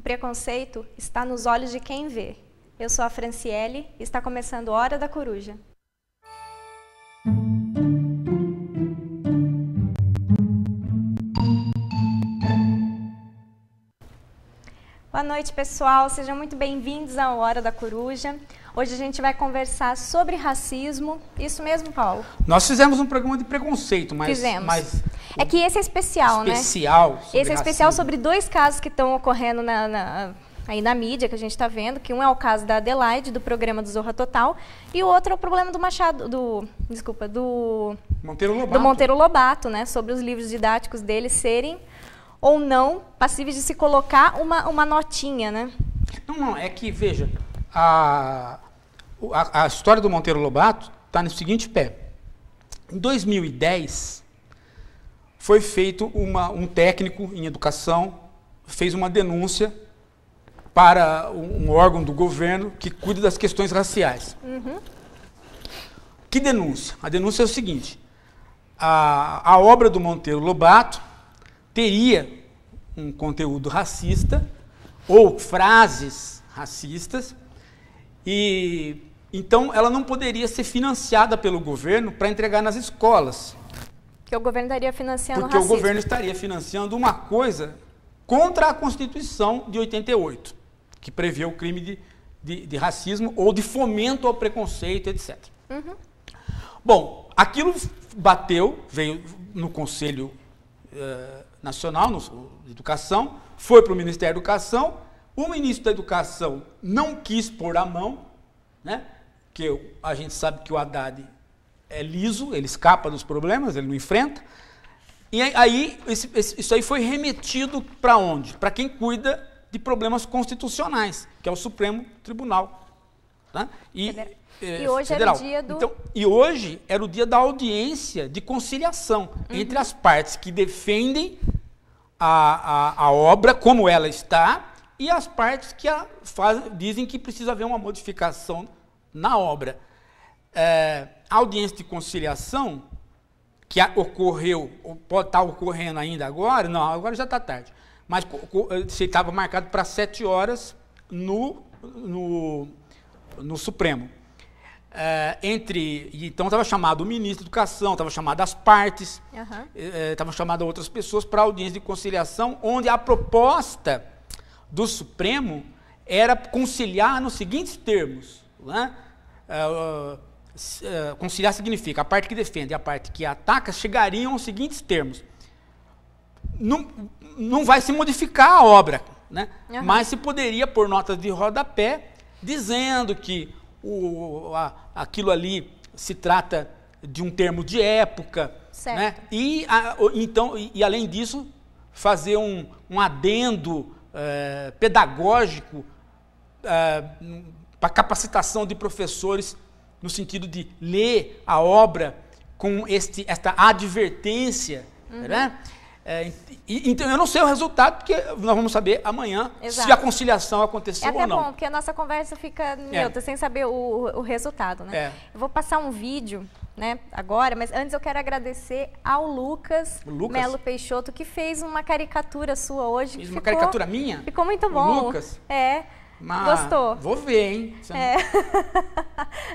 preconceito está nos olhos de quem vê. Eu sou a Franciele e está começando Hora da Coruja. Boa noite, pessoal. Sejam muito bem-vindos à Hora da Coruja. Hoje a gente vai conversar sobre racismo. Isso mesmo, Paulo? Nós fizemos um programa de preconceito, mas... Fizemos. É que esse é especial, né? Especial. Esse é especial sobre dois casos que estão ocorrendo aí na mídia, que a gente está vendo, que um é o caso da Adelaide, do programa do Zorra Total, e o outro é o problema do Monteiro Lobato, né? Sobre os livros didáticos dele serem ou não passíveis de se colocar uma notinha, né? Não, é que, veja, a história do Monteiro Lobato está no seguinte pé. Em 2010, foi feito um técnico em educação, fez uma denúncia para um órgão do governo que cuida das questões raciais. Uhum. Que denúncia? A denúncia é o seguinte, a obra do Monteiro Lobato teria um conteúdo racista ou frases racistas e então ela não poderia ser financiada pelo governo para entregar nas escolas. Porque o governo estaria financiando Porque o governo estaria financiando uma coisa contra a Constituição de 88, que prevê o crime de racismo ou de fomento ao preconceito, etc. Uhum. Bom, aquilo veio no Conselho Nacional de Educação, foi para o Ministério da Educação, o ministro da Educação não quis pôr a mão, né? Que a gente sabe que o Haddad é liso, ele escapa dos problemas, ele não enfrenta, e aí isso aí foi remetido para onde? Para quem cuida de problemas constitucionais, que é o Supremo Tribunal. Tá? E hoje federal. Era o dia do... Então, e hoje era o dia da audiência de conciliação entre as partes que defendem a obra como ela está e as partes que dizem que precisa haver uma modificação na obra. A audiência de conciliação, que ocorreu, pode estar ocorrendo ainda agora, não, agora já está tarde, mas estava marcado para 7 horas no Supremo. Então estava chamado o ministro da Educação, estava chamado as partes, estavam chamadas outras pessoas para a audiência de conciliação, onde a proposta do Supremo era conciliar nos seguintes termos, né? Conciliar significa a parte que defende e a parte que ataca chegariam aos seguintes termos. Não vai se modificar a obra, né? Mas se poderia pôr notas de rodapé dizendo que aquilo ali se trata de um termo de época, né? E além disso fazer um adendo pedagógico para capacitação de professores no sentido de ler a obra com esta advertência, né? Então eu não sei o resultado, porque nós vamos saber amanhã. Exato. Se a conciliação aconteceu ou não. É até bom, porque a nossa conversa fica neutra, sem saber o resultado, né? Eu vou passar um vídeo, né, agora, mas antes eu quero agradecer ao Lucas Melo Peixoto, que fez uma caricatura sua hoje. Fez uma caricatura minha? Ficou muito bom. O Lucas? Gostou? Vou ver, hein?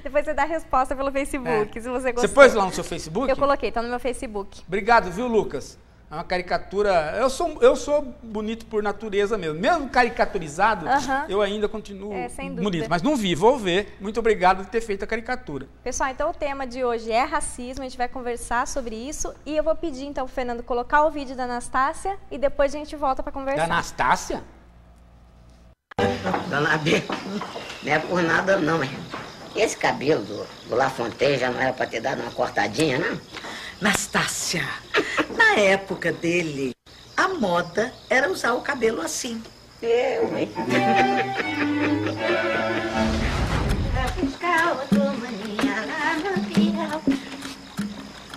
Depois você dá a resposta pelo Facebook, se você gostou. Você pôs lá no seu Facebook? Eu coloquei, tá no meu Facebook. Obrigado, viu, Lucas? É uma caricatura... Eu sou bonito por natureza mesmo. Mesmo caricaturizado, eu ainda continuo bonito. Mas não vi, vou ver. Muito obrigado por ter feito a caricatura. Pessoal, então o tema de hoje é racismo. A gente vai conversar sobre isso. E eu vou pedir, então, pro Fernando colocar o vídeo da Anastácia e depois a gente volta para conversar. Da Anastácia? Dona B, não é por nada não, hein? Esse cabelo do La Fontaine já não era para ter dado uma cortadinha, não? Nastácia, na época dele, a moda era usar o cabelo assim. Eu, hein?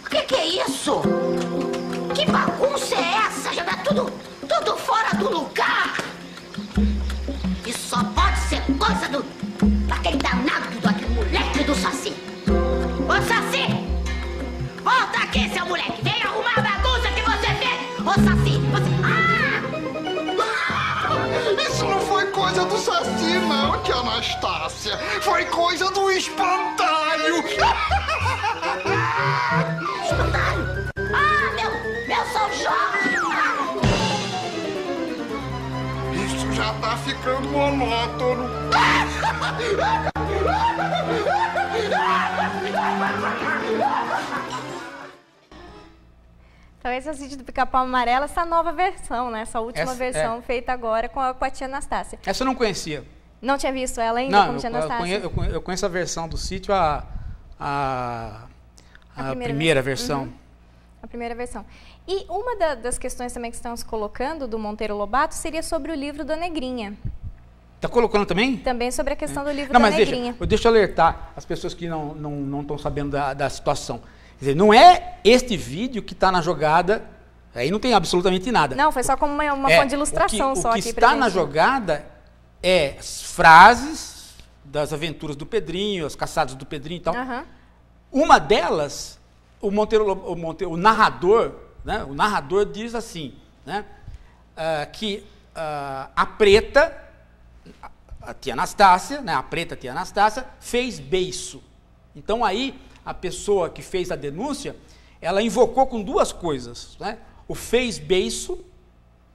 O que é isso? Que bagunça é essa? Já tá tudo fora do lugar. Isso só pode ser coisa daquele danado, daquele moleque do Saci. Ô, Saci! Volta aqui, seu moleque! Vem arrumar a bagunça que você fez! Ô, Saci! Você... Isso não coisa do Saci, não, tia Anastácia. Foi coisa do espantalho. Espantalho? Ah, meu São Jorge! Isso já tá ficando monótono. Então esse é o sítio do Pica-Pau Amarelo, essa nova versão, né? Essa última versão feita agora com a tia Anastácia. Essa eu não conhecia. Não tinha visto ela ainda como tia Anastácia? Eu conheço a versão do sítio, a primeira versão. Uhum. A primeira versão. E uma das questões também que estamos colocando do Monteiro Lobato seria sobre o livro da Negrinha. Está colocando também? Também sobre a questão do livro da Negrinha. Deixa eu alertar as pessoas que não estão sabendo da situação. Quer dizer, não é este vídeo que está na jogada, aí não tem absolutamente nada. Não, foi só como uma fonte de ilustração só aqui. O que está na jogada é as frases das aventuras do Pedrinho, as caçadas do Pedrinho e tal. Uhum. Uma delas, o narrador, né, o narrador diz assim, né, que a preta, a tia Anastácia, né, a preta tia Anastácia, fez beiço. Então aí a pessoa que fez a denúncia, ela invocou com duas coisas, né? O fez beiço,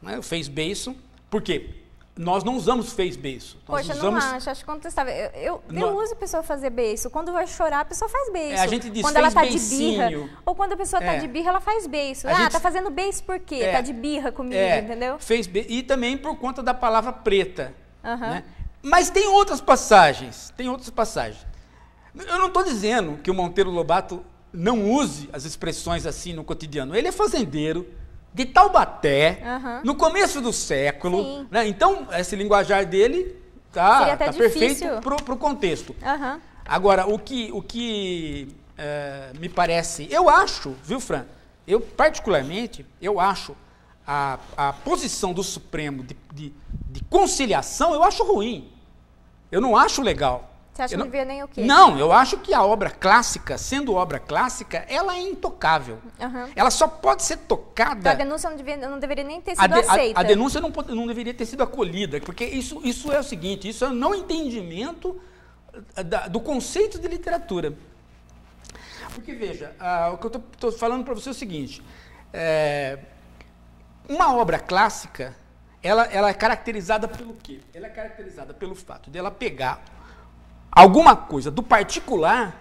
né? O fez beiço, por quê? Nós não usamos fez beiço. Poxa, não acho contestável. Eu uso a pessoa fazer beiço. Quando vai chorar, a pessoa faz beiço. A gente diz quando ela tá de birra, ou quando a pessoa tá de birra, ela faz beiço. Tá fazendo beiço por quê? Tá de birra comigo, entendeu? Fez beiço. E também por conta da palavra preta. Né? Mas tem outras passagens. Eu não estou dizendo que o Monteiro Lobato não use as expressões assim no cotidiano. Ele é fazendeiro de Taubaté, no começo do século. Né? Então, esse linguajar dele tá perfeito para o contexto. Agora, o que me parece... Eu acho, viu, Fran? Eu, particularmente, acho a posição do Supremo de conciliação, eu acho ruim. Eu não acho legal. Você acha que não devia nem o quê? Não, eu acho que a obra clássica, sendo obra clássica, ela é intocável. Ela só pode ser tocada... Então, a denúncia não deveria nem ter sido aceita. A denúncia não deveria ter sido acolhida, porque isso é o seguinte, isso é um não entendimento do conceito de literatura. Porque, veja, o que eu estou falando para você é o seguinte, uma obra clássica, ela é caracterizada pelo quê? Ela é caracterizada pelo fato de ela pegar alguma coisa do particular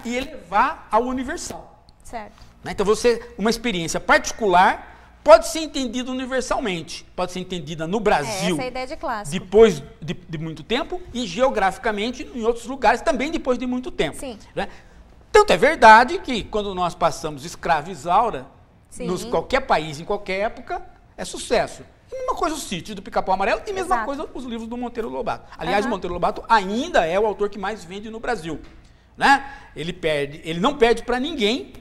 e elevar ao universal. Certo. Né? Então, uma experiência particular pode ser entendida universalmente, pode ser entendida no Brasil, essa é a ideia de clássico. Depois de muito tempo, e geograficamente em outros lugares também depois de muito tempo. Sim. Né? Tanto é verdade que quando nós passamos Escrava Isaura, em qualquer país, em qualquer época, é sucesso. E mesma coisa o Sítio do Pica-Pau Amarelo e mesma coisa os livros do Monteiro Lobato. Aliás, o Monteiro Lobato ainda é o autor que mais vende no Brasil. Né? Ele não perde para ninguém,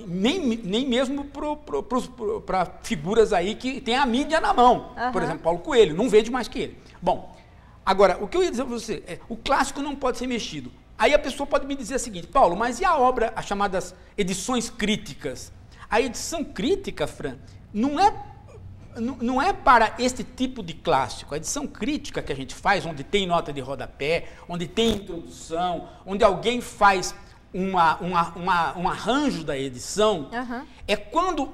nem mesmo para figuras aí que tem a mídia na mão. Por exemplo, Paulo Coelho, não vende mais que ele. Bom, agora, o que eu ia dizer para você é, o clássico não pode ser mexido. Aí a pessoa pode me dizer o seguinte, Paulo, mas e a obra, as chamadas edições críticas? A edição crítica, Fran, não é para este tipo de clássico. A edição crítica que a gente faz, onde tem nota de rodapé, onde tem introdução, onde alguém faz um arranjo da edição, é quando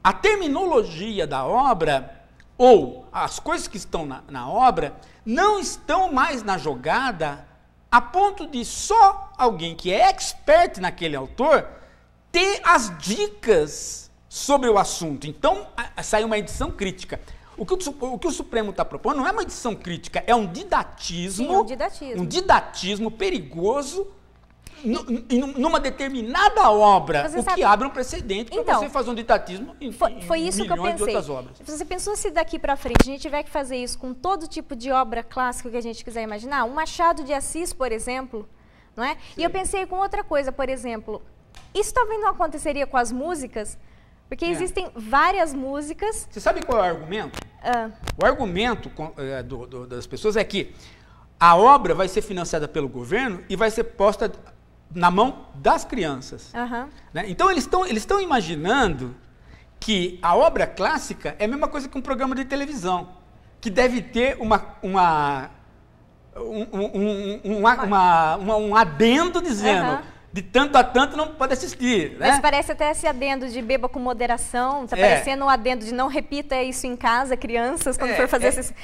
a terminologia da obra ou as coisas que estão na obra não estão mais na jogada a ponto de só alguém que é expert naquele autor ter as dicas sobre o assunto. Então, sai uma edição crítica. O que o Supremo está propondo não é uma edição crítica, é um didatismo. Sim, um didatismo. Um didatismo perigoso numa determinada obra, que abre um precedente para você fazer um didatismo em foi isso milhões que eu pensei. de outras obras. Você pensou se daqui para frente a gente tiver que fazer isso com todo tipo de obra clássica que a gente quiser imaginar? Um Machado de Assis, por exemplo, não é? Sim. E eu pensei com outra coisa, por exemplo, isso talvez não aconteceria com as músicas, porque existem várias músicas... Você sabe qual é o argumento? O argumento das pessoas é que a obra vai ser financiada pelo governo e vai ser posta na mão das crianças. Né? Então, eles estão imaginando que a obra clássica é a mesma coisa que um programa de televisão. que deve ter um adendo dizendo de tanto a tanto não pode assistir. Né? Mas parece até esse adendo de beba com moderação, tá parecendo um adendo de não repita isso em casa, crianças, quando for fazer essa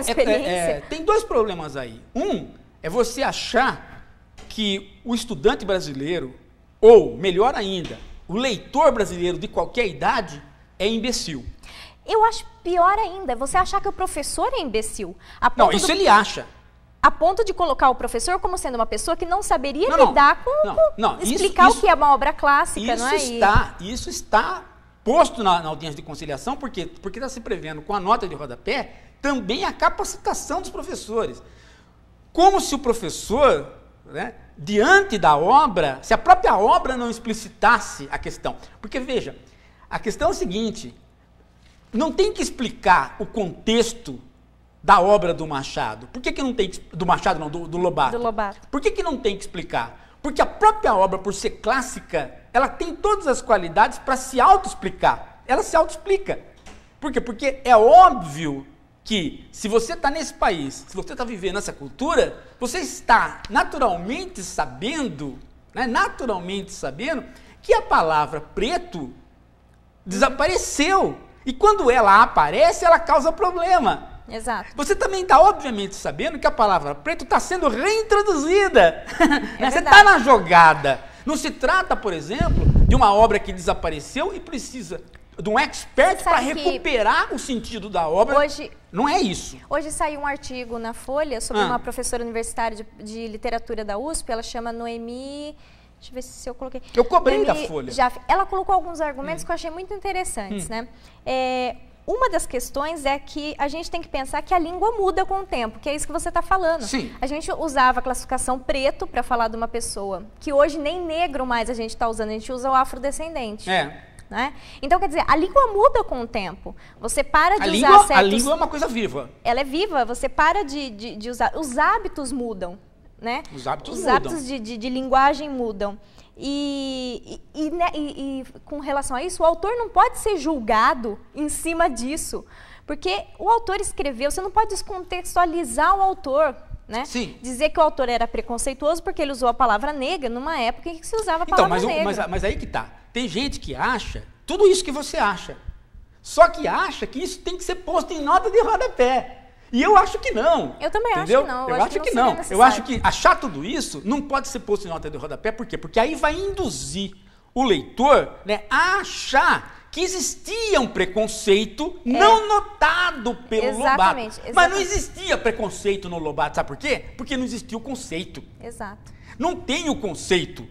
experiência. Tem dois problemas aí. Um é você achar que o estudante brasileiro, ou melhor ainda, o leitor brasileiro de qualquer idade é imbecil. Eu acho pior ainda, você achar que o professor é imbecil. Não, isso ele acha. A ponto de colocar o professor como sendo uma pessoa que não saberia lidar com explicar o que é uma obra clássica, não é? Isso está posto na audiência de conciliação, porque está se prevendo com a nota de rodapé também a capacitação dos professores. Como se o professor, né, diante da obra, se a própria obra não explicitasse a questão. Porque, veja, a questão é a seguinte, não tem que explicar o contexto da obra do Machado. Por que não tem que, do Machado não, do Lobato? Do Lobato. Por que não tem que explicar? Porque a própria obra, por ser clássica, ela tem todas as qualidades para se auto-explicar. Ela se auto-explica. Por quê? Porque é óbvio que se você está nesse país, se você está vivendo essa cultura, você está naturalmente sabendo, né, que a palavra preto desapareceu. E quando ela aparece, ela causa problema. Exato. Você também está, obviamente, sabendo que a palavra preto está sendo reintroduzida. Você está na jogada. Não se trata, por exemplo, de uma obra que desapareceu e precisa de um expert para recuperar o sentido da obra. Hoje, não é isso. Hoje saiu um artigo na Folha sobre uma professora universitária de literatura da USP, ela chama Noemi... Deixa eu ver se eu coloquei. Eu cobrei da Folha. Ela colocou alguns argumentos que eu achei muito interessantes, né? Uma das questões é que a gente tem que pensar que a língua muda com o tempo, que é isso que você está falando. Sim. A gente usava a classificação preto para falar de uma pessoa, que hoje nem negro mais a gente está usando, a gente usa o afrodescendente. Né? Então, quer dizer, a língua muda com o tempo. Você para de usar certos... A língua é uma coisa viva. Ela é viva, você para de usar... Os hábitos mudam, né? Os hábitos mudam. Os hábitos de linguagem mudam. E com relação a isso, o autor não pode ser julgado em cima disso, porque o autor escreveu, você não pode descontextualizar o autor, né? Sim. Dizer que o autor era preconceituoso porque ele usou a palavra negra numa época em que se usava a palavra negra. Mas aí que tá, tem gente que acha tudo isso que você acha, só que acha que isso tem que ser posto em nota de rodapé. E eu acho que não. Eu também entendeu? acho que não. Eu acho que não. Eu acho que achar tudo isso não pode ser posto em nota de rodapé. Por quê? Porque aí vai induzir o leitor, né, a achar que existia um preconceito não notado pelo Lobato. Mas não existia preconceito no Lobato. Sabe por quê? Porque não existia o conceito. Exato. Não tem o conceito.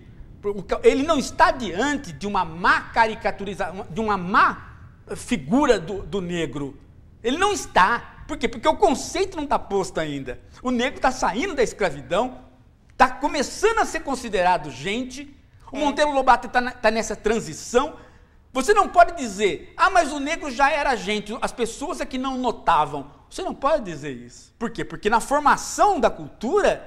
Ele não está diante de uma má caricaturização, de uma má figura do negro. Ele não está. Por quê? Porque o conceito não está posto ainda. O negro está saindo da escravidão, está começando a ser considerado gente. O Monteiro Lobato está nessa transição. Você não pode dizer, mas o negro já era gente, as pessoas é que não notavam. Você não pode dizer isso. Por quê? Porque na formação da cultura,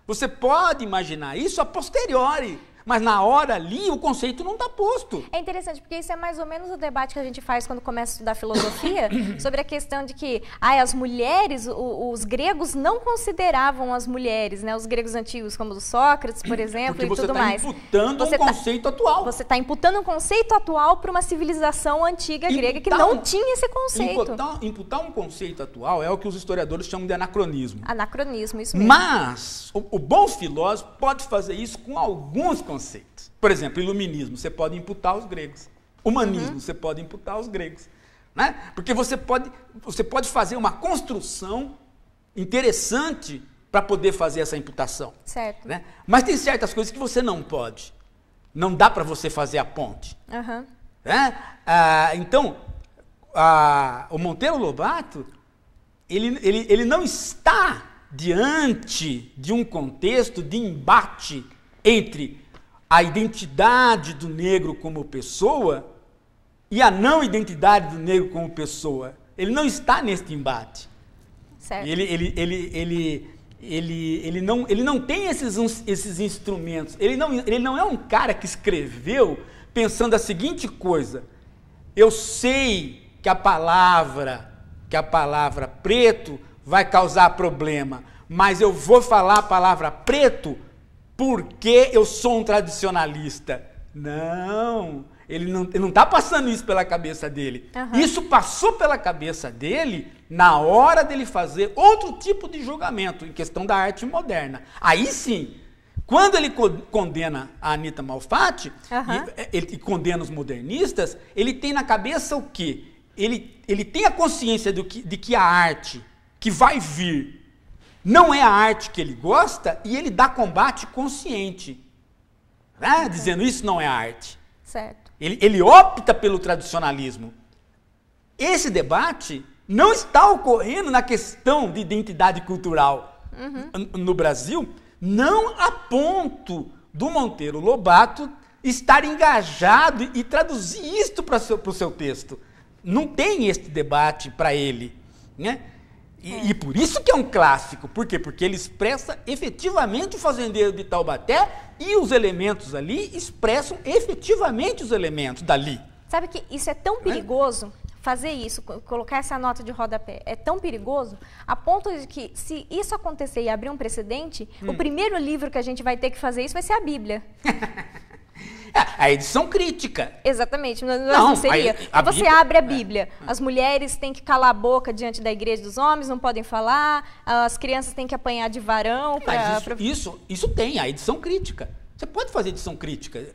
você pode imaginar isso a posteriori. Mas na hora ali, o conceito não está posto. É interessante, porque isso é mais ou menos o debate que a gente faz quando começa a estudar filosofia, sobre a questão de que as mulheres, os gregos não consideravam as mulheres, né? Os gregos antigos, como o Sócrates, por exemplo, e tudo mais. Porque você está imputando um conceito atual. Você está imputando um conceito atual para uma civilização antiga grega que não tinha esse conceito. Imputar um conceito atual é o que os historiadores chamam de anacronismo. Anacronismo, isso mesmo. Mas o bom filósofo pode fazer isso com alguns conceitos. Por exemplo, iluminismo, você pode imputar aos gregos. Humanismo, você pode imputar aos gregos. Né? Porque você pode fazer uma construção interessante para poder fazer essa imputação. Certo. Né? Mas tem certas coisas que você não pode. Não dá para você fazer a ponte. Né? Então, o Monteiro Lobato, ele não está diante de um contexto de embate entre a identidade do negro como pessoa e a não identidade do negro como pessoa. Ele não está neste embate. Certo. Ele não tem esses instrumentos. Ele não é um cara que escreveu pensando a seguinte coisa: eu sei que a palavra que a palavra preto vai causar problema, mas eu vou falar a palavra preto porque eu sou um tradicionalista. Não, ele não está passando isso pela cabeça dele. Isso passou pela cabeça dele na hora dele fazer outro tipo de julgamento em questão da arte moderna. Aí sim, quando ele condena a Anita Malfatti, ele condena os modernistas, ele tem na cabeça o quê? Ele tem a consciência de que a arte que vai vir não é a arte que ele gosta, e ele dá combate consciente. Né? Dizendo isso não é arte. Certo. Ele opta pelo tradicionalismo. Esse debate não está ocorrendo na questão de identidade cultural no Brasil, não a ponto do Monteiro Lobato estar engajado e traduzir isto para o seu texto. Não tem este debate para ele, né? E por isso que é um clássico. Por quê? Porque ele expressa efetivamente o fazendeiro de Taubaté e os elementos ali expressam efetivamente os elementos dali. Sabe que isso é tão perigoso, fazer isso, colocar essa nota de rodapé, é tão perigoso, a ponto de que, se isso acontecer e abrir um precedente, o primeiro livro que a gente vai ter que fazer isso vai ser a Bíblia. A edição crítica. Exatamente, não seria. Você Bíblia, abre a Bíblia, as mulheres têm que calar a boca diante da igreja dos homens, não podem falar, as crianças têm que apanhar de varão. Isso tem, a edição crítica. Você pode fazer edição crítica.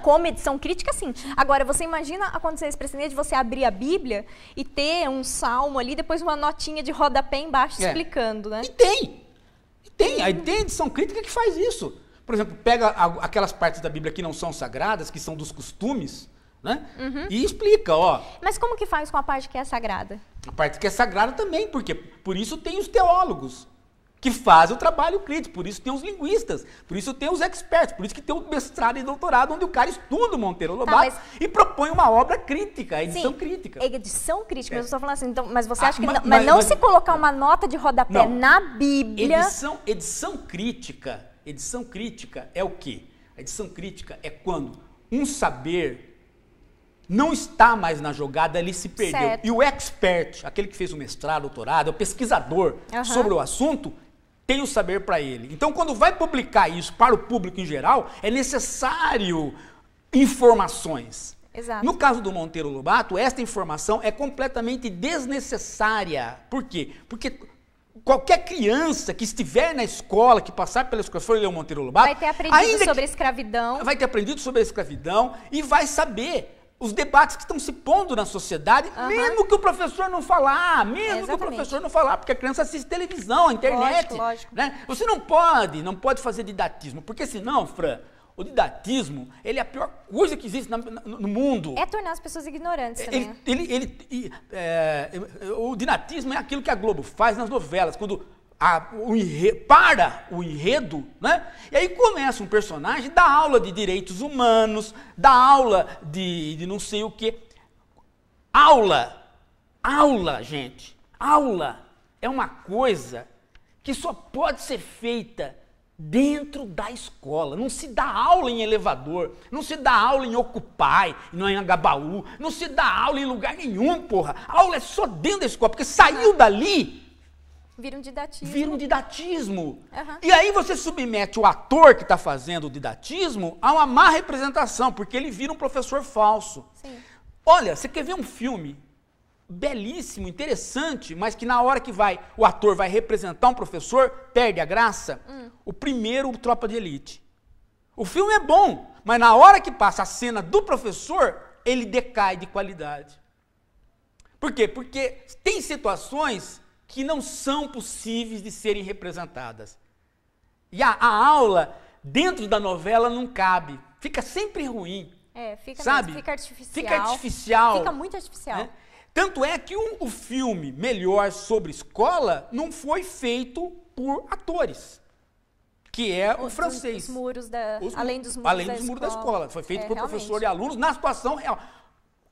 Como edição crítica, sim. Agora, você imagina acontecer esse precedente de você abrir a Bíblia e ter um salmo ali, depois uma notinha de rodapé embaixo explicando, né? E tem. Aí tem edição crítica que faz isso. Por exemplo, pega aquelas partes da Bíblia que não são sagradas, que são dos costumes, né? E explica, ó. Mas como que faz com a parte que é sagrada? A parte que é sagrada também, porque por isso tem os teólogos que fazem o trabalho crítico, por isso tem os linguistas, por isso tem os experts, por isso que tem o mestrado e doutorado, onde o cara estuda o Monteiro Lobato e propõe uma obra crítica, a edição crítica. Edição crítica, mas eu estou falando assim, então, mas você acha que não se colocar uma nota de rodapé na Bíblia... Edição crítica é o quê? A edição crítica é quando um saber não está mais na jogada, ele se perdeu. Certo. E o expert, aquele que fez o mestrado, doutorado, o pesquisador sobre o assunto, tem o saber para ele. Então, quando vai publicar isso para o público em geral, é necessário informações. Exato. No caso do Monteiro Lobato, esta informação é completamente desnecessária. Por quê? Porque qualquer criança que estiver na escola, que passar pela escola, for ler o Monteiro Lobato... vai ter aprendido sobre a escravidão. Vai ter aprendido sobre a escravidão e vai saber os debates que estão se pondo na sociedade, mesmo que o professor não falar, porque a criança assiste televisão, a internet. Lógico. Né? Você não pode fazer didatismo, porque senão, Fran, o didatismo, ele é a pior coisa que existe no mundo. É tornar as pessoas ignorantes também. O didatismo é aquilo que a Globo faz nas novelas, quando o enredo, né? E aí começa um personagem, dá aula de direitos humanos, dá aula de não sei o quê. Aula, gente, aula é uma coisa que só pode ser feita dentro da escola. Não se dá aula em elevador, não se dá aula em Ocupai, não em Agabaú, não se dá aula em lugar nenhum, porra. A aula é só dentro da escola, porque saiu dali... Vira um didatismo. E aí você submete o ator que está fazendo o didatismo a uma má representação, porque ele vira um professor falso. Sim. Olha, você quer ver um filme belíssimo, interessante, mas que na hora que o ator vai representar um professor, perde a graça? O primeiro, o Tropa de Elite. O filme é bom, mas na hora que passa a cena do professor, ele decai de qualidade. Por quê? Porque tem situações que não são possíveis de serem representadas. E a aula, dentro da novela, não cabe. Fica sempre ruim. Sabe? Fica artificial. Fica muito artificial. Né? Tanto é que o filme melhor sobre escola não foi feito por atores, que é o francês. Além dos muros da escola. Foi feito por professor e alunos na situação real.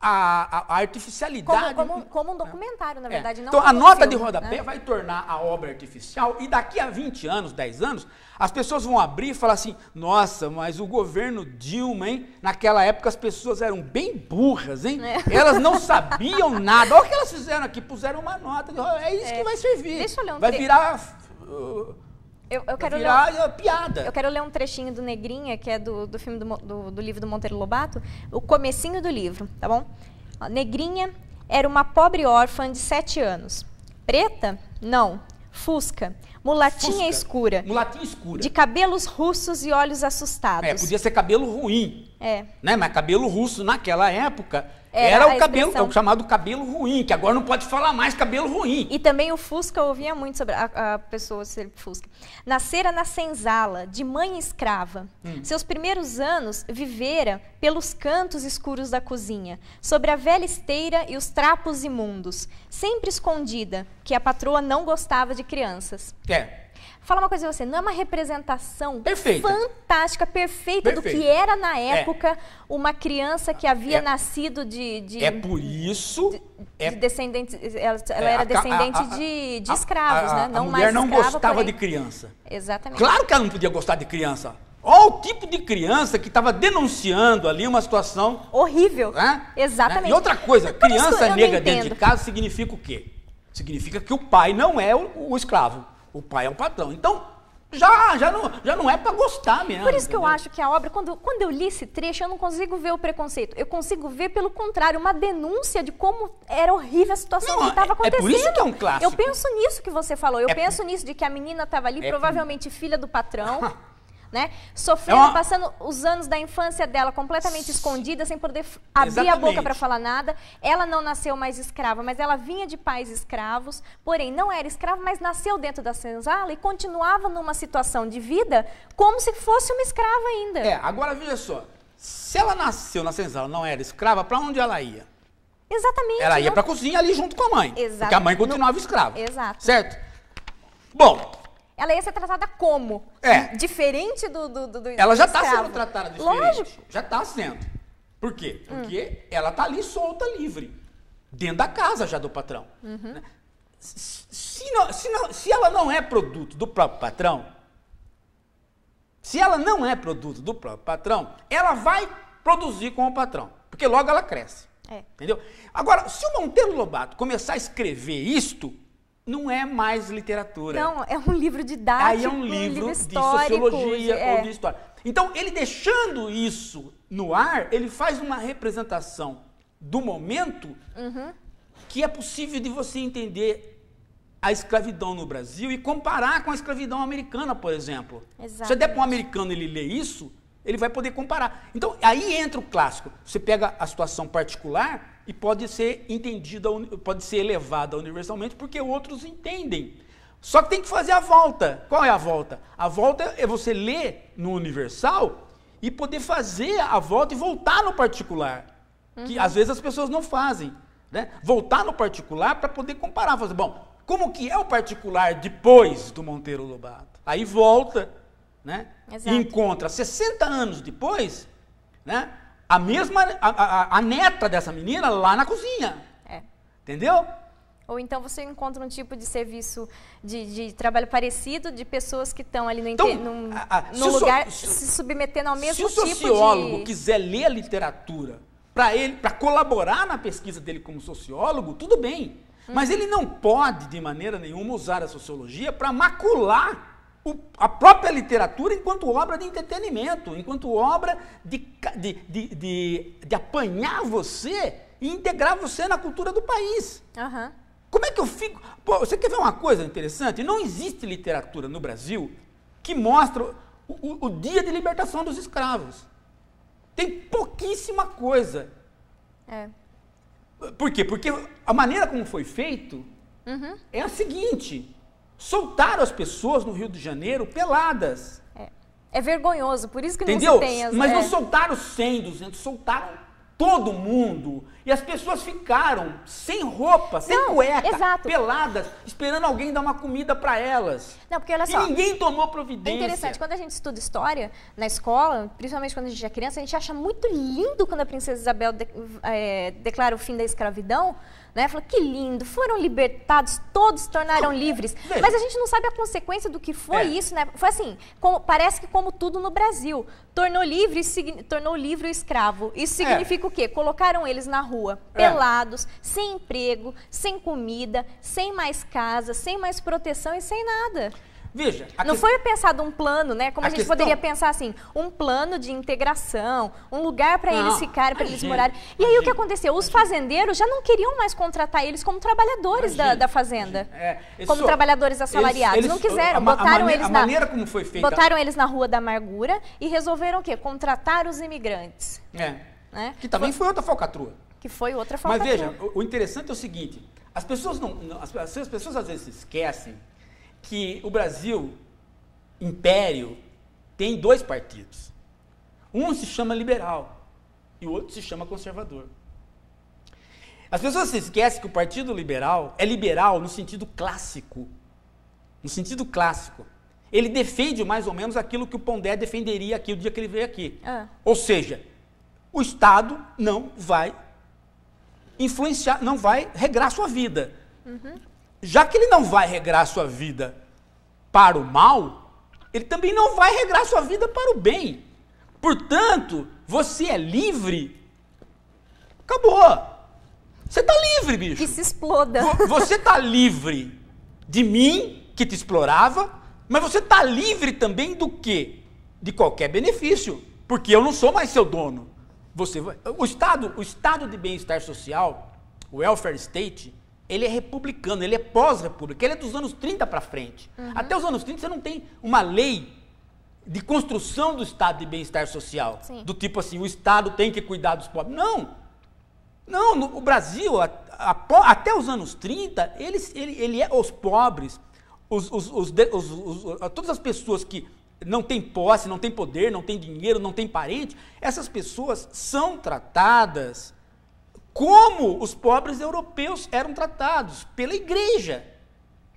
a artificialidade... Como um documentário, na verdade. Não então, a nota de rodapé, né, vai tornar a obra artificial e daqui a 20 anos, 10 anos, as pessoas vão abrir e falar assim, nossa, mas o governo Dilma, hein? Naquela época as pessoas eram bem burras, hein? Elas não sabiam nada. Olha o que elas fizeram aqui, puseram uma nota de rodapé. É isso que vai servir. Deixa eu ler um vai virar... Eu quero ler piada. Eu quero ler um trechinho do Negrinha, que é do filme do livro do Monteiro Lobato, o comecinho do livro, tá bom? Negrinha era uma pobre órfã de 7 anos. Preta? Não. Fusca. Mulatinha escura. Mulatinha escura. De cabelos russos e olhos assustados. Podia ser cabelo ruim. Né? Mas cabelo russo naquela época era o cabelo, o chamado cabelo ruim, que agora não pode falar mais cabelo ruim. E também o Fusca ouvia muito sobre a pessoa ser Fusca. Nascera na senzala, de mãe escrava. Seus primeiros anos vivera pelos cantos escuros da cozinha, sobre a velha esteira e os trapos imundos, sempre escondida, que a patroa não gostava de crianças. Fala uma coisa pra você, não é uma representação fantástica, perfeita do que era na época uma criança que havia nascido de... É por isso... De descendentes, ela era descendente de escravos, né? Não, a mulher não gostava de criança. Exatamente. Claro que ela não podia gostar de criança. Olha o tipo de criança que estava denunciando ali uma situação... horrível. Exatamente. E outra coisa, criança negra dentro de casa significa o quê? Significa que o pai não é o escravo. O pai é o patrão. Então, já não é para gostar mesmo. Por isso que eu acho que a obra, quando eu li esse trecho, eu não consigo ver o preconceito. Eu consigo ver, pelo contrário, uma denúncia de como era horrível a situação que estava acontecendo. É por isso que é um clássico. Eu penso nisso que você falou. Eu penso nisso de que a menina estava ali, provavelmente filha do patrão. Né? Sofrendo, passando os anos da infância dela completamente escondida, sem poder abrir a boca para falar nada. Ela não nasceu mais escrava, mas ela vinha de pais escravos, porém não era escrava, mas nasceu dentro da senzala e continuava numa situação de vida como se fosse uma escrava ainda. Agora veja só, se ela nasceu na senzala, não era escrava, para onde ela ia? Exatamente. Ela ia para a cozinha ali junto com a mãe, porque a mãe continuava escrava. Exato. Certo? Bom... Ela ia ser tratada como? Diferente do ela já está sendo tratada diferente. Lógico. Já está sendo. Por quê? Porque ela está ali solta, livre. Dentro da casa já do patrão. Né? Se ela não é produto do próprio patrão, ela vai produzir com o patrão. Porque logo ela cresce. Entendeu? Agora, se o Monteiro Lobato começar a escrever isto, não é mais literatura. Não, é um livro didático. Aí é um livro de sociologia ou de história. Então, ele deixando isso no ar, ele faz uma representação do momento que é possível de você entender a escravidão no Brasil e comparar com a escravidão americana, por exemplo. Se você der para um americano ele ler isso, ele vai poder comparar. Então, aí entra o clássico. Você pega a situação particular e pode ser entendida, pode ser elevada universalmente, porque outros entendem. Só que tem que fazer a volta. Qual é a volta? A volta é você ler no universal e poder fazer a volta e voltar no particular. Que às vezes as pessoas não fazem. Né? Voltar no particular para poder comparar. Fazer, bom, como que é o particular depois do Monteiro Lobato? Aí volta, né? E encontra 60 anos depois, né? A neta dessa menina lá na cozinha. Entendeu? Ou então você encontra um tipo de serviço de trabalho parecido de pessoas que estão ali no lugar se submetendo ao mesmo tipo de... Se o sociólogo quiser ler a literatura para colaborar na pesquisa dele como sociólogo, tudo bem. Mas ele não pode, de maneira nenhuma, usar a sociologia para macular a própria literatura enquanto obra de entretenimento, enquanto obra de apanhar você e integrar você na cultura do país. Como é que eu fico... Pô, você quer ver uma coisa interessante? Não existe literatura no Brasil que mostra o dia de libertação dos escravos. Tem pouquíssima coisa. Por quê? Porque a maneira como foi feito é a seguinte: soltaram as pessoas no Rio de Janeiro peladas. É vergonhoso, por isso que entendeu? Não se tem as... Mas não soltaram 100, 200, soltaram todo mundo, e as pessoas ficaram sem roupa, sem cueca, peladas, esperando alguém dar uma comida para elas. Não, porque olha só, e ninguém tomou providência. É interessante, quando a gente estuda história na escola, principalmente quando a gente é criança, a gente acha muito lindo quando a princesa Isabel declara o fim da escravidão, né? Fala, que lindo, foram libertados, todos se tornaram livres. Veja. Mas a gente não sabe a consequência do que foi isso, né? Foi assim, parece que como tudo no Brasil, tornou livre o escravo. Isso significa o quê? Colocaram eles na rua, pelados, sem emprego, sem comida, sem mais casa, sem mais proteção e sem nada. Veja, não foi pensado um plano, né? Como a gente poderia pensar assim, um plano de integração, um lugar para eles ficarem, para eles morarem. E aí o que aconteceu? Os fazendeiros já não queriam mais contratar eles como trabalhadores da fazenda, como trabalhadores assalariados. Eles não quiseram, botaram eles na Rua da Amargura e resolveram o quê? Contratar os imigrantes. Né? Que também foi outra falcatrua. Que foi outra falcatrua. Mas veja, o interessante é o seguinte, as pessoas às vezes esquecem que o Brasil, império, tem dois partidos. Um se chama liberal e o outro se chama conservador. As pessoas se esquecem que o Partido Liberal é liberal no sentido clássico. No sentido clássico. Ele defende mais ou menos aquilo que o Pondé defenderia aqui o dia que ele veio aqui. Ou seja, o Estado não vai influenciar, não vai regrar a sua vida. Já que ele não vai regrar a sua vida para o mal, ele também não vai regrar a sua vida para o bem. Portanto, você é livre. Acabou. Você está livre, bicho. Que se exploda. Você está livre de mim, que te explorava, mas você está livre também do quê? De qualquer benefício. Porque eu não sou mais seu dono. O Estado de bem-estar social, o welfare state, ele é republicano, ele é pós-república, ele é dos anos 30 para frente. Até os anos 30 você não tem uma lei de construção do Estado de bem-estar social. Do tipo assim, o Estado tem que cuidar dos pobres. Não. Não, o Brasil, até os anos 30, ele é os pobres, todas as pessoas que não têm posse, não têm poder, não têm dinheiro, não têm parente, essas pessoas são tratadas como os pobres europeus eram tratados, pela igreja.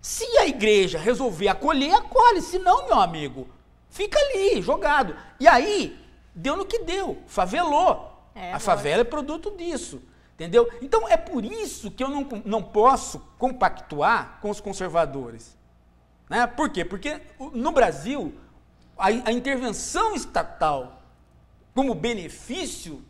Se a igreja resolver acolher, acolhe. Se não, meu amigo, fica ali, jogado. E aí, deu no que deu, favelou. A favela é produto disso, entendeu? Então, é por isso que eu não posso compactuar com os conservadores. Né? Por quê? Porque no Brasil, a intervenção estatal como benefício,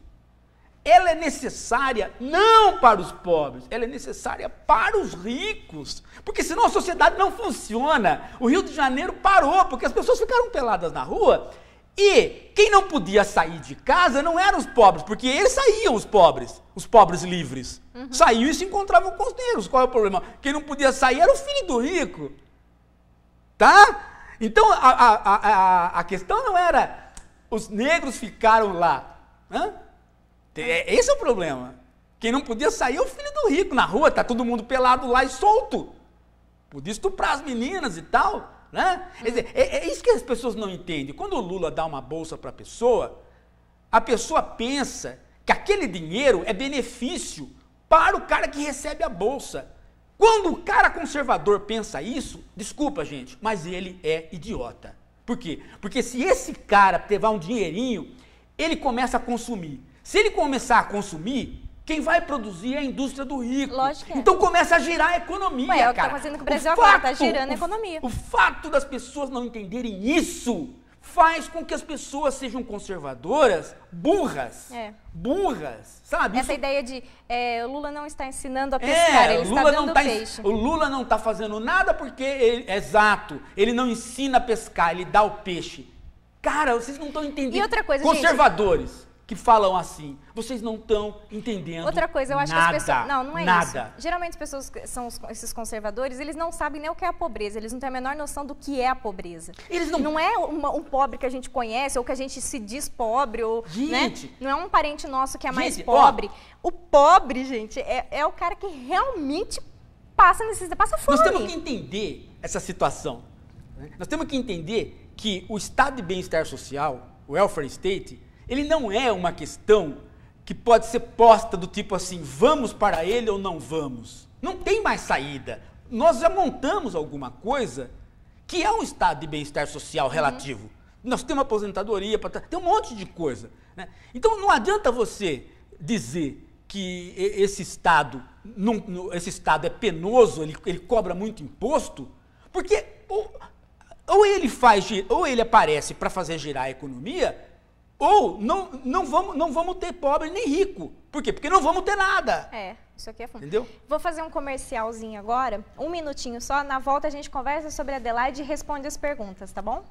ela é necessária não para os pobres, ela é necessária para os ricos, porque senão a sociedade não funciona. O Rio de Janeiro parou, porque as pessoas ficaram peladas na rua, e quem não podia sair de casa não eram os pobres, porque eles saíam, os pobres livres, saíam e se encontravam com os negros. Qual é o problema? Quem não podia sair era o filho do rico, tá? Então a questão não era os negros ficaram lá, né? Esse é o problema. Quem não podia sair é o filho do rico. Na rua tá todo mundo pelado lá e solto. Podia estuprar as meninas e tal, né? Quer dizer, é isso que as pessoas não entendem. Quando o Lula dá uma bolsa para a pessoa pensa que aquele dinheiro é benefício para o cara que recebe a bolsa. Quando o cara conservador pensa isso, desculpa, gente, mas ele é idiota. Por quê? Porque se esse cara levar um dinheirinho, ele começa a consumir. Se ele começar a consumir, quem vai produzir é a indústria do rico. Lógico. Então começa a girar a economia, cara. É o cara. que está fazendo com o Brasil agora, está girando a economia. O fato das pessoas não entenderem isso faz com que as pessoas sejam conservadoras, burras. Burras, sabe? Essa ideia de o Lula não está ensinando a pescar, ele está dando peixe. O Lula não está fazendo nada porque, ele não ensina a pescar, ele dá o peixe. Cara, vocês não estão entendendo. E outra coisa, conservadores, gente, que falam assim, vocês não estão entendendo. Outra coisa, eu acho que as pessoas... Não é isso. Geralmente as pessoas que são esses conservadores, eles não sabem nem o que é a pobreza, eles não têm a menor noção do que é a pobreza. Eles não é um pobre que a gente conhece, ou que a gente se diz pobre, ou, gente, né? Não é um parente nosso que é mais pobre. O pobre, gente, é o cara que realmente passa fome. Nós temos que entender essa situação. Né? Nós temos que entender que o estado de bem-estar social, o welfare state, ele não é uma questão que pode ser posta do tipo assim, vamos para ele ou não vamos. Não tem mais saída. Nós já montamos alguma coisa que é um estado de bem-estar social relativo. Nós temos aposentadoria, tem um monte de coisa. Né? Então não adianta você dizer que esse estado é penoso, ele cobra muito imposto, porque ou ele aparece para fazer girar a economia, ou não vamos ter pobre nem rico. Por quê? Porque não vamos ter nada. Isso aqui é fundo. Entendeu? Vou fazer um comercialzinho agora, 1 minutinho só. Na volta a gente conversa sobre a Adelaide e responde as perguntas, tá bom?